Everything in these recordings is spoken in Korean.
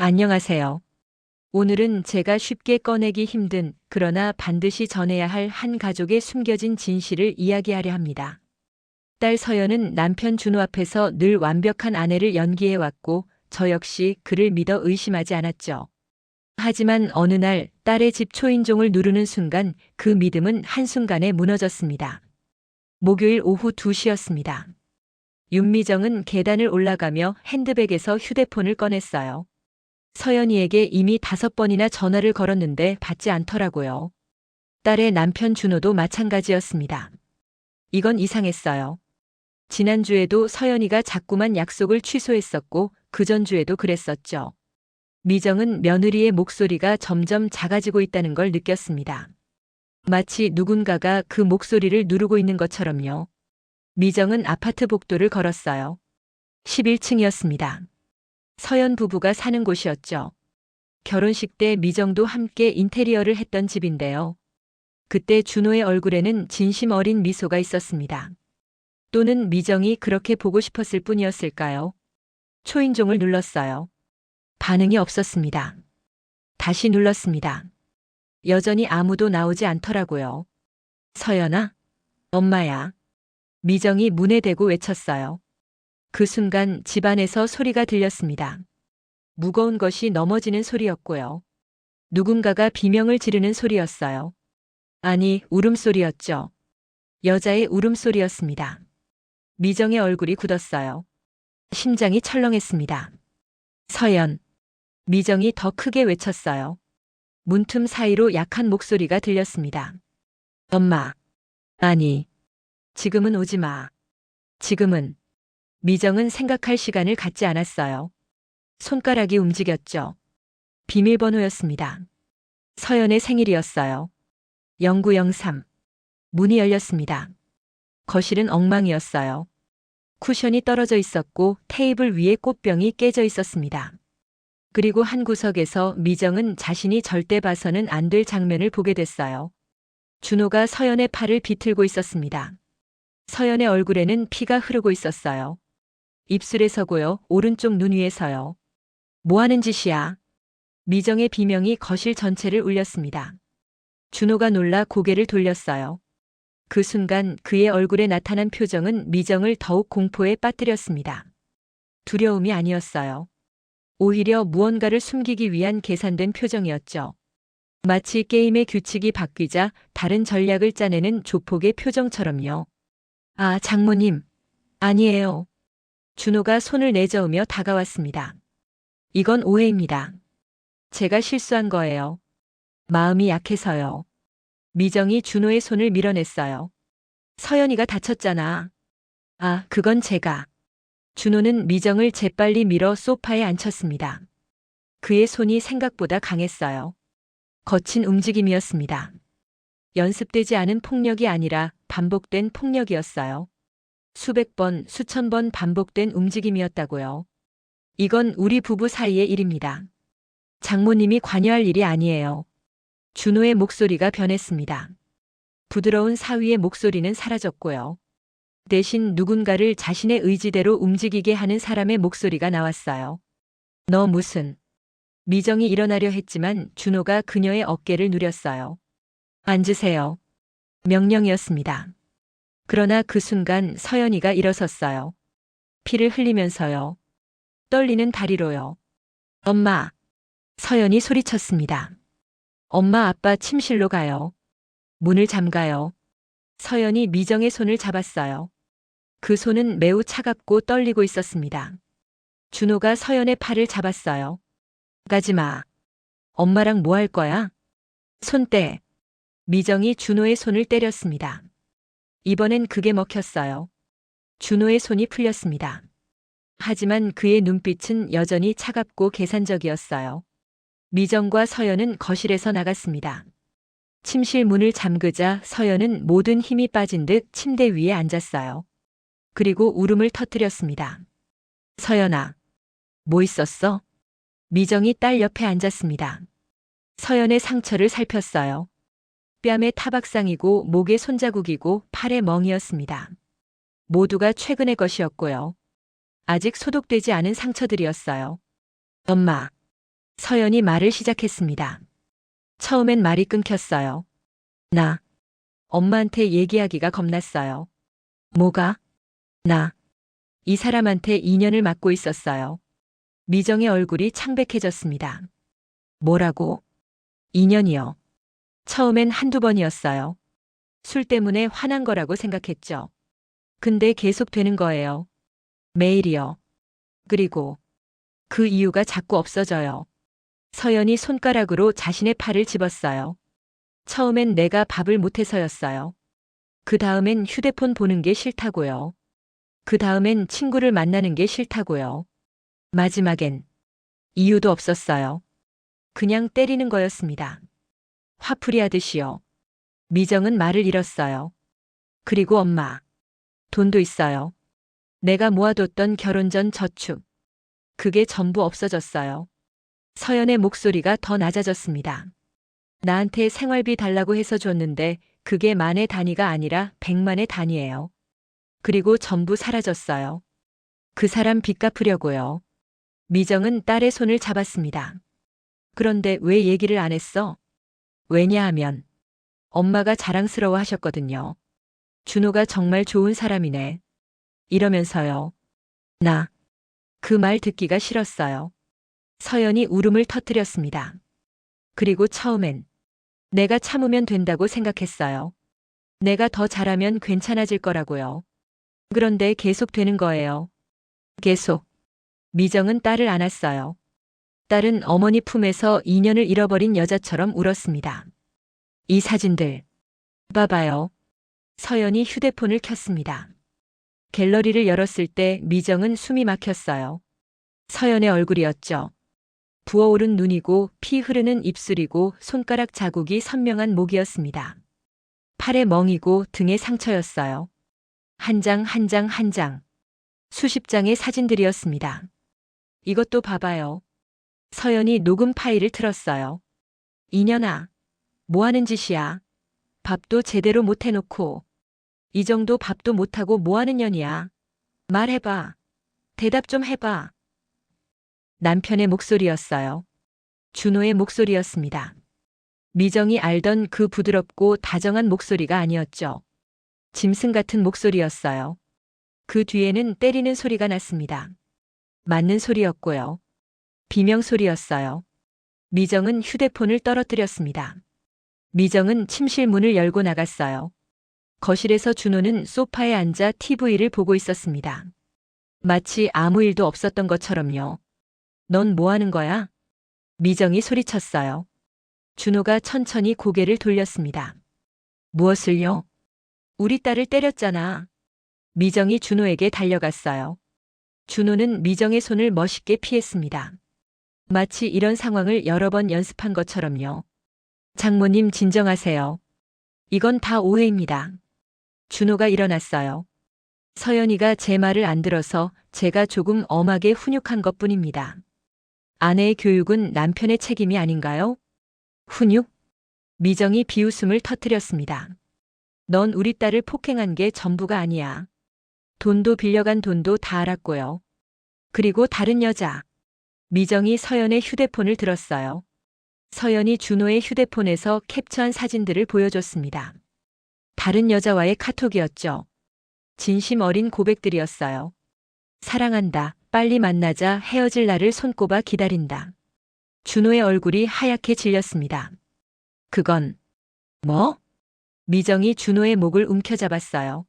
안녕하세요. 오늘은 제가 쉽게 꺼내기 힘든 그러나 반드시 전해야 할 한 가족의 숨겨진 진실을 이야기하려 합니다. 딸 서연은 남편 준호 앞에서 늘 완벽한 아내를 연기해왔고 저 역시 그를 믿어 의심하지 않았죠. 하지만 어느 날 딸의 집 초인종을 누르는 순간 그 믿음은 한순간에 무너졌습니다. 목요일 오후 2시였습니다. 윤미정은 계단을 올라가며 핸드백에서 휴대폰을 꺼냈어요. 서연이에게 이미 5번이나 전화를 걸었는데 받지 않더라고요. 딸의 남편 준호도 마찬가지였습니다. 이건 이상했어요. 지난주에도 서연이가 자꾸만 약속을 취소했었고 그 전주에도 그랬었죠. 미정은 며느리의 목소리가 점점 작아지고 있다는 걸 느꼈습니다. 마치 누군가가 그 목소리를 누르고 있는 것처럼요. 미정은 아파트 복도를 걸었어요. 11층이었습니다. 서연 부부가 사는 곳이었죠. 결혼식 때 미정도 함께 인테리어를 했던 집인데요. 그때 준호의 얼굴에는 진심 어린 미소가 있었습니다. 또는 미정이 그렇게 보고 싶었을 뿐이었을까요? 초인종을 눌렀어요. 반응이 없었습니다. 다시 눌렀습니다. 여전히 아무도 나오지 않더라고요. 서연아? 엄마야. 미정이 문에 대고 외쳤어요. 그 순간 집안에서 소리가 들렸습니다. 무거운 것이 넘어지는 소리였고요. 누군가가 비명을 지르는 소리였어요. 아니, 울음소리였죠. 여자의 울음소리였습니다. 미정의 얼굴이 굳었어요. 심장이 철렁했습니다. 서연. 미정이 더 크게 외쳤어요. 문틈 사이로 약한 목소리가 들렸습니다. 엄마. 아니. 지금은 오지 마. 지금은. 미정은 생각할 시간을 갖지 않았어요. 손가락이 움직였죠. 비밀번호였습니다. 서연의 생일이었어요. 0903. 문이 열렸습니다. 거실은 엉망이었어요. 쿠션이 떨어져 있었고 테이블 위에 꽃병이 깨져 있었습니다. 그리고 한 구석에서 미정은 자신이 절대 봐서는 안 될 장면을 보게 됐어요. 준호가 서연의 팔을 비틀고 있었습니다. 서연의 얼굴에는 피가 흐르고 있었어요. 입술에서고요, 오른쪽 눈 위에서요. 뭐 하는 짓이야? 미정의 비명이 거실 전체를 울렸습니다. 준호가 놀라 고개를 돌렸어요. 그 순간 그의 얼굴에 나타난 표정은 미정을 더욱 공포에 빠뜨렸습니다. 두려움이 아니었어요. 오히려 무언가를 숨기기 위한 계산된 표정이었죠. 마치 게임의 규칙이 바뀌자 다른 전략을 짜내는 조폭의 표정처럼요. 아, 장모님. 아니에요. 준호가 손을 내저으며 다가왔습니다. 이건 오해입니다. 제가 실수한 거예요. 마음이 약해서요. 미정이 준호의 손을 밀어냈어요. 서연이가 다쳤잖아. 아, 그건 제가. 준호는 미정을 재빨리 밀어 소파에 앉혔습니다. 그의 손이 생각보다 강했어요. 거친 움직임이었습니다. 연습되지 않은 폭력이 아니라 반복된 폭력이었어요. 수백 번, 수천 번 반복된 움직임이었다고요. 이건 우리 부부 사이의 일입니다. 장모님이 관여할 일이 아니에요. 준호의 목소리가 변했습니다. 부드러운 사위의 목소리는 사라졌고요. 대신 누군가를 자신의 의지대로 움직이게 하는 사람의 목소리가 나왔어요. 너 무슨. 미정이 일어나려 했지만 준호가 그녀의 어깨를 누렸어요. 앉으세요. 명령이었습니다. 그러나 그 순간 서연이가 일어섰어요. 피를 흘리면서요. 떨리는 다리로요. 엄마. 서연이 소리쳤습니다. 엄마 아빠 침실로 가요. 문을 잠가요. 서연이 미정의 손을 잡았어요. 그 손은 매우 차갑고 떨리고 있었습니다. 준호가 서연의 팔을 잡았어요. 가지 마. 엄마랑 뭐 할 거야? 손 떼. 미정이 준호의 손을 때렸습니다. 이번엔 그게 먹혔어요. 준호의 손이 풀렸습니다. 하지만 그의 눈빛은 여전히 차갑고 계산적이었어요. 미정과 서연은 거실에서 나갔습니다. 침실 문을 잠그자 서연은 모든 힘이 빠진 듯 침대 위에 앉았어요. 그리고 울음을 터뜨렸습니다. 서연아, 뭐 있었어? 미정이 딸 옆에 앉았습니다. 서연의 상처를 살폈어요. 뺨에 타박상이고 목에 손자국이고 팔에 멍이었습니다. 모두가 최근의 것이었고요. 아직 소독되지 않은 상처들이었어요. 엄마. 서연이 말을 시작했습니다. 처음엔 말이 끊겼어요. 나 엄마한테 얘기하기가 겁났어요. 뭐가? 나 이 사람한테 인연을 맡고 있었어요. 미정의 얼굴이 창백해졌습니다. 뭐라고? 인연이요. 처음엔 한두 번이었어요. 술 때문에 화난 거라고 생각했죠. 근데 계속 되는 거예요. 매일이요. 그리고 그 이유가 자꾸 없어져요. 서연이 손가락으로 자신의 팔을 집었어요. 처음엔 내가 밥을 못해서였어요. 그 다음엔 휴대폰 보는 게 싫다고요. 그 다음엔 친구를 만나는 게 싫다고요. 마지막엔 이유도 없었어요. 그냥 때리는 거였습니다. 화풀이 하듯이요. 미정은 말을 잃었어요. 그리고 엄마. 돈도 있어요. 내가 모아뒀던 결혼 전 저축. 그게 전부 없어졌어요. 서연의 목소리가 더 낮아졌습니다. 나한테 생활비 달라고 해서 줬는데 그게 만의 단위가 아니라 백만의 단위예요. 그리고 전부 사라졌어요. 그 사람 빚 갚으려고요. 미정은 딸의 손을 잡았습니다. 그런데 왜 얘기를 안 했어? 왜냐하면 엄마가 자랑스러워 하셨거든요. 준호가 정말 좋은 사람이네. 이러면서요. 나 그 말 듣기가 싫었어요. 서연이 울음을 터뜨렸습니다. 그리고 처음엔 내가 참으면 된다고 생각했어요. 내가 더 잘하면 괜찮아질 거라고요. 그런데 계속 되는 거예요. 계속. 미정은 딸을 안았어요. 딸은 어머니 품에서 인연을 잃어버린 여자처럼 울었습니다. 이 사진들. 봐봐요. 서연이 휴대폰을 켰습니다. 갤러리를 열었을 때 미정은 숨이 막혔어요. 서연의 얼굴이었죠. 부어오른 눈이고 피 흐르는 입술이고 손가락 자국이 선명한 목이었습니다. 팔에 멍이고 등에 상처였어요. 한 장 한 장 한 장. 수십 장의 사진들이었습니다. 이것도 봐봐요. 서연이 녹음 파일을 틀었어요. 이년아, 뭐 하는 짓이야? 밥도 제대로 못 해놓고. 이 정도 밥도 못하고 뭐 하는 년이야? 말해봐. 대답 좀 해봐. 남편의 목소리였어요. 준호의 목소리였습니다. 미정이 알던 그 부드럽고 다정한 목소리가 아니었죠. 짐승 같은 목소리였어요. 그 뒤에는 때리는 소리가 났습니다. 맞는 소리였고요. 비명 소리였어요. 미정은 휴대폰을 떨어뜨렸습니다. 미정은 침실 문을 열고 나갔어요. 거실에서 준호는 소파에 앉아 TV를 보고 있었습니다. 마치 아무 일도 없었던 것처럼요. 넌 뭐 하는 거야? 미정이 소리쳤어요. 준호가 천천히 고개를 돌렸습니다. 무엇을요? 우리 딸을 때렸잖아. 미정이 준호에게 달려갔어요. 준호는 미정의 손을 멋있게 피했습니다. 마치 이런 상황을 여러 번 연습한 것처럼요. 장모님 진정하세요. 이건 다 오해입니다. 준호가 일어났어요. 서연이가 제 말을 안 들어서 제가 조금 엄하게 훈육한 것뿐입니다. 아내의 교육은 남편의 책임이 아닌가요? 훈육? 미정이 비웃음을 터뜨렸습니다. 넌 우리 딸을 폭행한 게 전부가 아니야. 돈도 빌려간 돈도 다 알았고요. 그리고 다른 여자. 미정이 서연의 휴대폰을 들었어요. 서연이 준호의 휴대폰에서 캡처한 사진들을 보여줬습니다. 다른 여자와의 카톡이었죠. 진심 어린 고백들이었어요. 사랑한다. 빨리 만나자. 헤어질 날을 손꼽아 기다린다. 준호의 얼굴이 하얗게 질렸습니다. 그건 뭐? 미정이 준호의 목을 움켜잡았어요.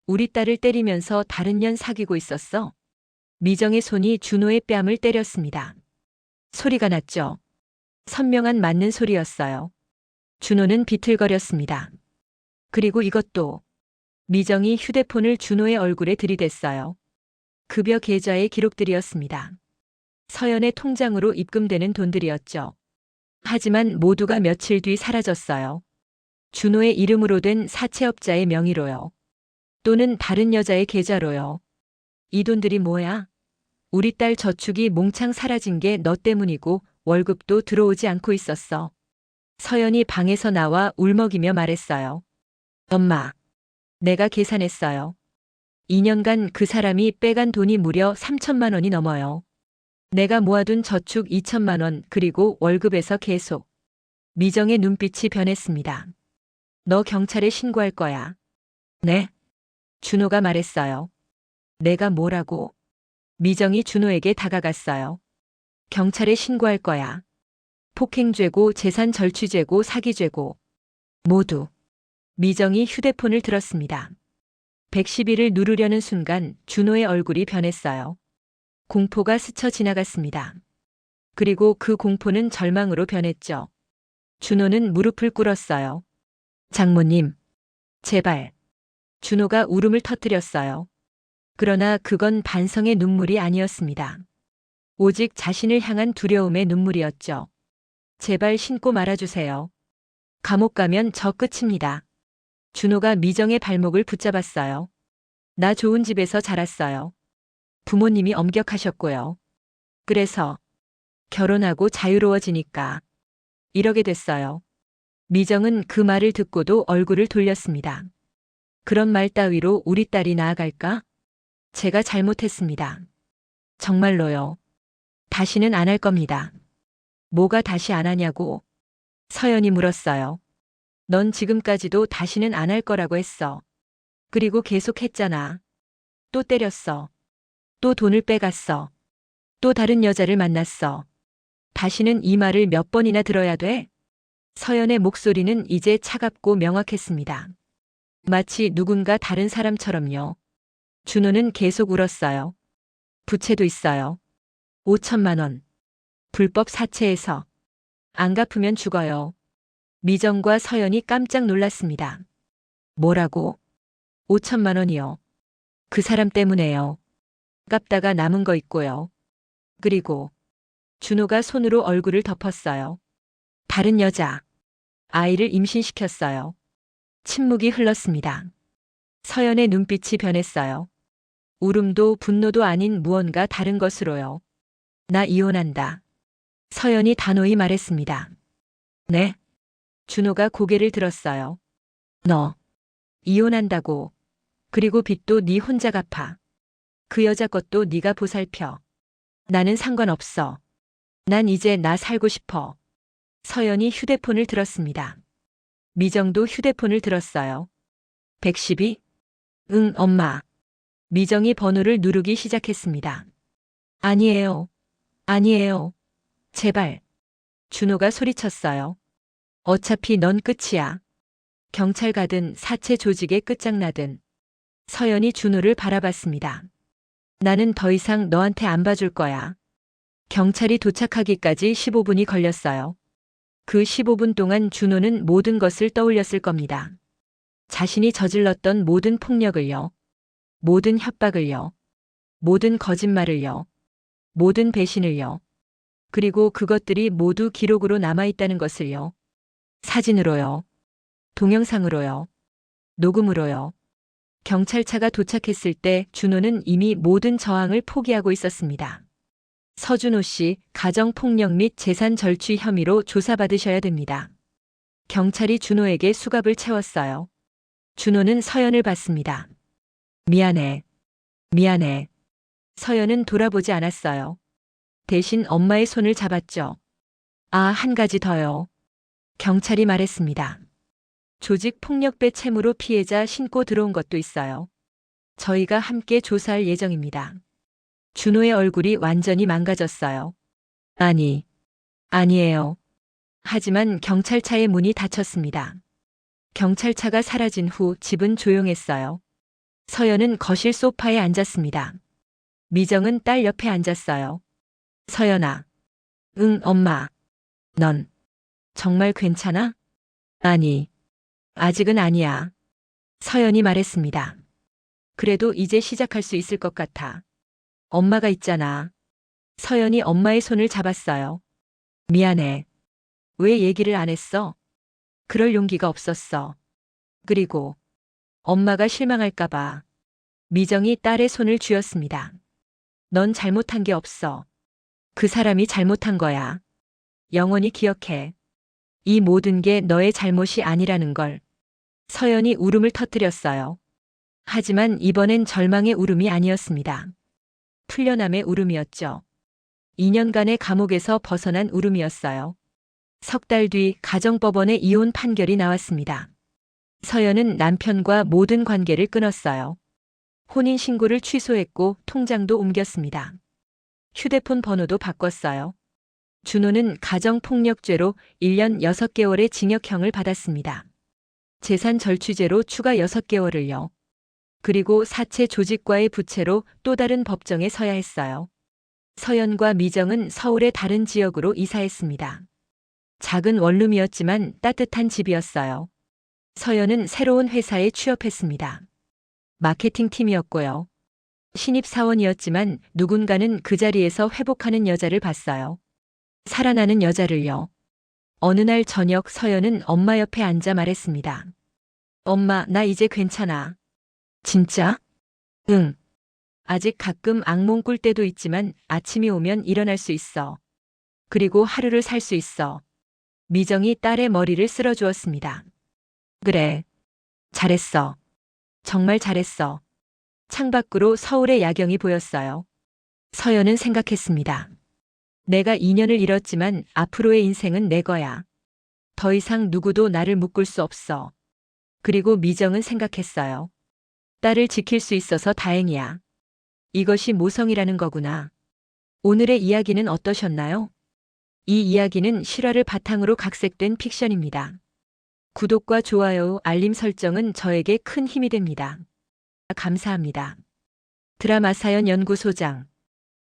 우리 딸을 때리면서 다른 년 사귀고 있었어. 미정의 손이 준호의 뺨을 때렸습니다. 소리가 났죠. 선명한 맞는 소리였어요. 준호는 비틀거렸습니다. 그리고 이것도. 미정이 휴대폰을 준호의 얼굴에 들이댔어요. 급여 계좌의 기록들이었습니다. 서연의 통장으로 입금되는 돈들이었죠. 하지만 모두가 며칠 뒤 사라졌어요. 준호의 이름으로 된 사채업자의 명의로요. 또는 다른 여자의 계좌로요. 이 돈들이 뭐야? 우리 딸 저축이 몽창 사라진 게 너 때문이고 월급도 들어오지 않고 있었어. 서연이 방에서 나와 울먹이며 말했어요. 엄마, 내가 계산했어요. 2년간 그 사람이 빼간 돈이 무려 3천만 원이 넘어요. 내가 모아둔 저축 2천만 원 그리고 월급에서 계속. 미정의 눈빛이 변했습니다. 너 경찰에 신고할 거야. 네? 준호가 말했어요. 내가 뭐라고? 미정이 준호에게 다가갔어요. 경찰에 신고할 거야. 폭행죄고 재산 절취죄고 사기죄고. 모두. 미정이 휴대폰을 들었습니다. 110을 누르려는 순간 준호의 얼굴이 변했어요. 공포가 스쳐 지나갔습니다. 그리고 그 공포는 절망으로 변했죠. 준호는 무릎을 꿇었어요. 장모님, 제발. 준호가 울음을 터뜨렸어요. 그러나 그건 반성의 눈물이 아니었습니다. 오직 자신을 향한 두려움의 눈물이었죠. 제발 신고 말아주세요. 감옥 가면 저 끝입니다. 준호가 미정의 발목을 붙잡았어요. 나 좋은 집에서 자랐어요. 부모님이 엄격하셨고요. 그래서 결혼하고 자유로워지니까 이러게 됐어요. 미정은 그 말을 듣고도 얼굴을 돌렸습니다. 그런 말 따위로 우리 딸이 나아갈까? 제가 잘못했습니다. 정말로요. 다시는 안 할 겁니다. 뭐가 다시 안 하냐고? 서연이 물었어요. 넌 지금까지도 다시는 안 할 거라고 했어. 그리고 계속 했잖아. 또 때렸어. 또 돈을 빼갔어. 또 다른 여자를 만났어. 다시는 이 말을 몇 번이나 들어야 돼? 서연의 목소리는 이제 차갑고 명확했습니다. 마치 누군가 다른 사람처럼요. 준호는 계속 울었어요. 부채도 있어요. 5천만 원. 불법 사채에서. 안 갚으면 죽어요. 미정과 서연이 깜짝 놀랐습니다. 뭐라고? 5천만 원이요. 그 사람 때문에요. 갚다가 남은 거 있고요. 그리고 준호가 손으로 얼굴을 덮었어요. 다른 여자. 아이를 임신시켰어요. 침묵이 흘렀습니다. 서연의 눈빛이 변했어요. 울음도 분노도 아닌 무언가 다른 것으로요. 나 이혼한다. 서연이 단호히 말했습니다. 네? 준호가 고개를 들었어요. 너 이혼한다고. 그리고 빚도 네 혼자 갚아. 그 여자 것도 네가 보살펴. 나는 상관없어. 난 이제 나 살고 싶어. 서연이 휴대폰을 들었습니다. 미정도 휴대폰을 들었어요. 112? 응, 엄마. 미정이 번호를 누르기 시작했습니다. 아니에요. 아니에요. 제발. 준호가 소리쳤어요. 어차피 넌 끝이야. 경찰 가든 사채 조직에 끝장나든. 서연이 준호를 바라봤습니다. 나는 더 이상 너한테 안 봐줄 거야. 경찰이 도착하기까지 15분이 걸렸어요. 그 15분 동안 준호는 모든 것을 떠올렸을 겁니다. 자신이 저질렀던 모든 폭력을요. 모든 협박을요. 모든 거짓말을요. 모든 배신을요. 그리고 그것들이 모두 기록으로 남아있다는 것을요. 사진으로요. 동영상으로요. 녹음으로요. 경찰차가 도착했을 때 준호는 이미 모든 저항을 포기하고 있었습니다. 서준호 씨 가정폭력 및 재산 절취 혐의로 조사받으셔야 됩니다. 경찰이 준호에게 수갑을 채웠어요. 준호는 서연을 봤습니다. 미안해. 미안해. 서연은 돌아보지 않았어요. 대신 엄마의 손을 잡았죠. 아, 한 가지 더요. 경찰이 말했습니다. 조직 폭력배 채무로 피해자 신고 들어온 것도 있어요. 저희가 함께 조사할 예정입니다. 준호의 얼굴이 완전히 망가졌어요. 아니에요. 하지만 경찰차의 문이 닫혔습니다. 경찰차가 사라진 후 집은 조용했어요. 서연은 거실 소파에 앉았습니다. 미정은 딸 옆에 앉았어요. 서연아. 응, 엄마. 넌 정말 괜찮아? 아니, 아직은 아니야. 서연이 말했습니다. 그래도 이제 시작할 수 있을 것 같아. 엄마가 있잖아. 서연이 엄마의 손을 잡았어요. 미안해. 왜 얘기를 안 했어? 그럴 용기가 없었어. 그리고 엄마가 실망할까봐. 미정이 딸의 손을 쥐었습니다. 넌 잘못한 게 없어. 그 사람이 잘못한 거야. 영원히 기억해. 이 모든 게 너의 잘못이 아니라는 걸. 서연이 울음을 터뜨렸어요. 하지만 이번엔 절망의 울음이 아니었습니다. 풀려남의 울음이었죠. 2년간의 감옥에서 벗어난 울음이었어요. 석 달 뒤 가정법원의 이혼 판결이 나왔습니다. 서연은 남편과 모든 관계를 끊었어요. 혼인신고를 취소했고 통장도 옮겼습니다. 휴대폰 번호도 바꿨어요. 준호는 가정폭력죄로 1년 6개월의 징역형을 받았습니다. 재산 절취죄로 추가 6개월을요. 그리고 사채 조직과의 부채로 또 다른 법정에 서야 했어요. 서연과 미정은 서울의 다른 지역으로 이사했습니다. 작은 원룸이었지만 따뜻한 집이었어요. 서연은 새로운 회사에 취업했습니다. 마케팅 팀이었고요. 신입사원이었지만 누군가는 그 자리에서 회복하는 여자를 봤어요. 살아나는 여자를요. 어느 날 저녁 서연은 엄마 옆에 앉아 말했습니다. 엄마, 나 이제 괜찮아. 진짜? 응. 아직 가끔 악몽 꿀 때도 있지만 아침이 오면 일어날 수 있어. 그리고 하루를 살 수 있어. 미정이 딸의 머리를 쓸어주었습니다. 그래. 잘했어. 정말 잘했어. 창밖으로 서울의 야경이 보였어요. 서연은 생각했습니다. 내가 2년을 잃었지만 앞으로의 인생은 내 거야. 더 이상 누구도 나를 묶을 수 없어. 그리고 미정은 생각했어요. 딸을 지킬 수 있어서 다행이야. 이것이 모성이라는 거구나. 오늘의 이야기는 어떠셨나요? 이 이야기는 실화를 바탕으로 각색된 픽션입니다. 구독과 좋아요, 알림 설정은 저에게 큰 힘이 됩니다. 감사합니다. 드라마 사연 연구소장